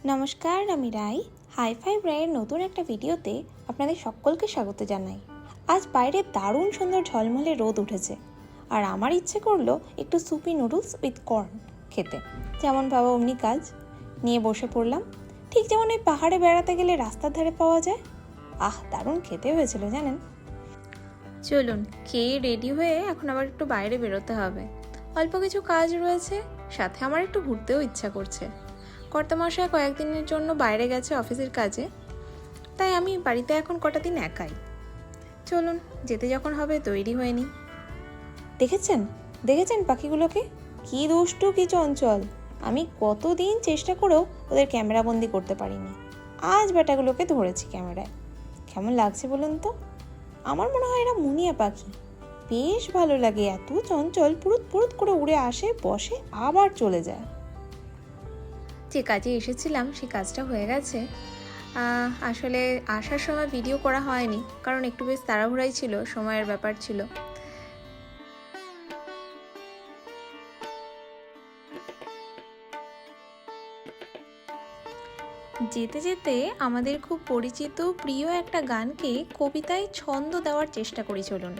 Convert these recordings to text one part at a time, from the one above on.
নমস্কার, আমি রাই। হাই-ফাই ব্রায়ের নতুন একটা ভিডিওতে আপনাদের সকলকে স্বাগত জানাই। আজ বাইরে দারুণ সুন্দর ঝলমলে রোদ উঠেছে, আর আমার ইচ্ছে করলো একটু সুপি নুডলস উইথ কর্ন খেতে। যেমন ভাবা অমনি কাজ, নিয়ে বসে পড়লাম, ঠিক যেমন ওই পাহাড়ে বেড়াতে গেলে রাস্তার ধারে পাওয়া যায়। দারুণ খেতে হয়েছিল জানেন। চলুন খেয়ে রেডি হয়ে এখন আবার একটু বাইরে বেরোতে হবে। অল্প কিছু কাজ রয়েছে, সাথে আমার একটু ঘুরতেও ইচ্ছা করছে। কর্তামশাই কয়েকদিনের জন্য বাইরে গেছে অফিসের কাজে, তাই আমি বাড়িতে এখন কটা দিন একাই। চলুন যেতে যখন হবে তৈরি হয়ে নিই। দেখেছেন পাখিগুলোকে? কি দুষ্টু, কি চঞ্চল। আমি কতদিন চেষ্টা করেও ওদের ক্যামেরাবন্দি করতে পারিনি। আজ বেটাগুলোকে ধরেছি ক্যামেরায়। কেমন লাগছে বলুন তো? আমার মনে হয় এরা মুনিয়া পাখি। বেশ ভালো লাগে, এত চঞ্চল, পুরুত পুরুত করে উড়ে আসে, বসে, আবার চলে যায়। যে কাজে এসেছিলাম সেই কাজটা হয়ে গেছে। আসলে আসার সময় ভিডিও করা হয়নি, কারণ একটু বেশ তাড়াহুড়াই ছিল, সময়ের ব্যাপার ছিল। যেতে যেতে আমাদের খুব পরিচিত প্রিয় একটা গানকে কবিতায় ছন্দ দেওয়ার চেষ্টা করি। চলুন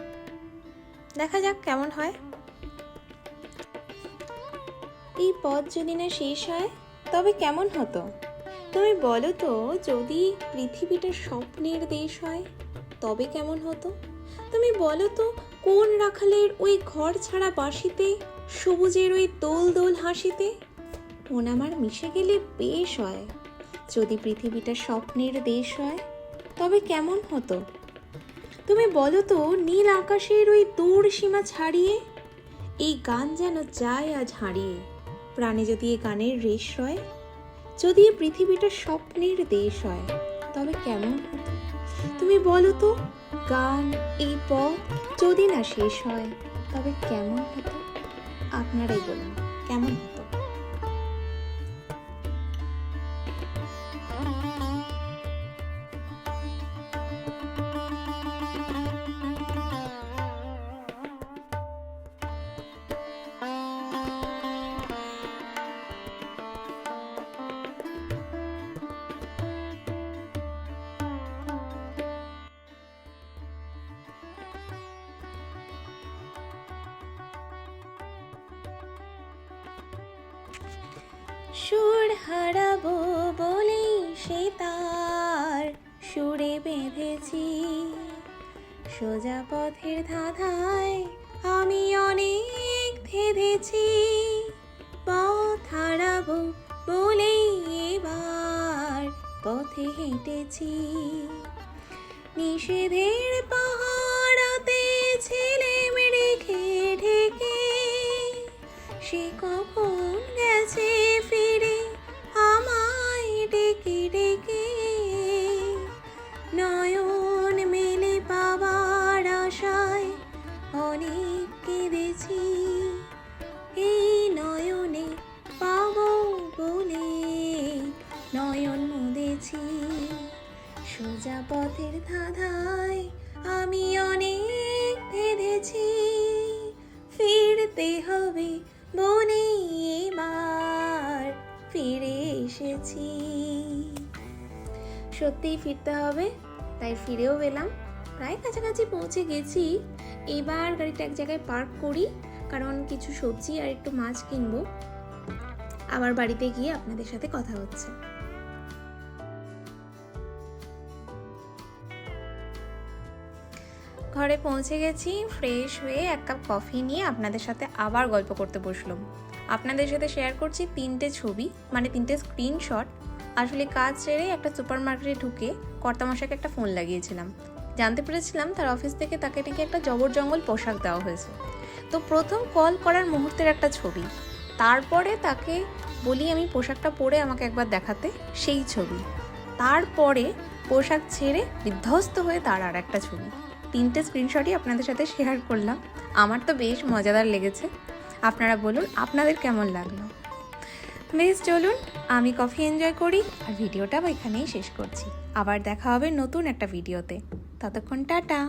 দেখা যাক কেমন হয়। এই পথ যদি না শেষ হয় তবে কেমন হতো? তুমি বলো তো, যদি পৃথিবীটা স্বপ্নের দেশ হয় তবে কেমন হতো? তুমি বলো তো, কোন রাখালের ওই ঘর ছাড়া বাঁশিতে, সবুজের ওই দোল দোল হাসিতে মন আমার মিশে গেলে বেশ হয়। যদি পৃথিবীটা স্বপ্নের দেশ হয় তবে কেমন হতো? তুমি বলো তো, নীল আকাশের ওই দূর সীমা ছাড়িয়ে এই গান যেন যায় আজ হারিয়ে। প্রাণে যদি এই গানের রেশ হয়, যদি এই পৃথিবীটা স্বপ্নের দেশ হয় তবে কেমন হতো? তুমি বলো তো, গান এই পথ যদি না শেষ হয় তবে কেমন হতো? আপনারাই বলুন কেমন হতো? সুর হারাবো বলেই সে তার সুরে বেঁধেছি, সোজা পথের ধাঁধায় আমি অনেক ধেঁধেছি। পথ হারাবো বলেই এবার পথে হেঁটেছি, নিষেধের পাহাড়াতে ছেলেম রেখে ঢেকে। সে কখন গেছে ফিরে আমায় ডেকে ডেকে, নয়ন মেলে পাবার আশায় অনেক কেঁদেছি। এই নয়নে পাবো বলে নয়ন মুদেছি, সোজা পথের ধাঁধায় আমি অনেক ধেঁধেছি। ফিরতে হবে বনে এবার ফিরে এসেছি। সত্যিই ফিরতে হবে, তাই ফিরেও এলাম। প্রায় কাছাকাছি পৌঁছে গেছি। এবার গাড়িটা এক জায়গায় পার্ক করি, কারণ কিছু সবজি আর একটু মাছ কিনবো। আবার বাড়িতে গিয়ে আপনাদের সাথে কথা হচ্ছে। ঘরে পৌঁছে গেছি, ফ্রেশ হয়ে এক কাপ কফি নিয়ে আপনাদের সাথে আবার গল্প করতে বসলাম। আপনাদের সাথে শেয়ার করছি 3টে ছবি, মানে 3টে স্ক্রিনশট। আসলে কাজ সেরে একটা সুপার মার্কেটে ঢুকে কর্তামশাইকে একটা ফোন লাগিয়েছিলাম। জানতে পেরেছিলাম তার অফিস থেকে তাকে নাকি একটা জবরজঙ্গল পোশাক দেওয়া হয়েছে। তো প্রথম কল করার মুহূর্তের একটা ছবি, তারপরে তাকে বলি আমি পোশাকটা পরে আমাকে একবার দেখাতে, সেই ছবি, তারপরে পোশাক ছেড়ে বিধ্বস্ত হয়ে তার আর একটা ছবি। 3টে স্ক্রিনশটই আপনাদের সাথে শেয়ার করলাম। আমার তো বেশ মজাদার লেগেছে। আপনারা বলুন আপনাদের কেমন লাগলো। বেশ চলুন আমি কফি এনজয় করি, আর ভিডিওটা এখানেই শেষ করছি। আবার দেখা হবে নতুন একটা ভিডিওতে। ততক্ষণ টাটা।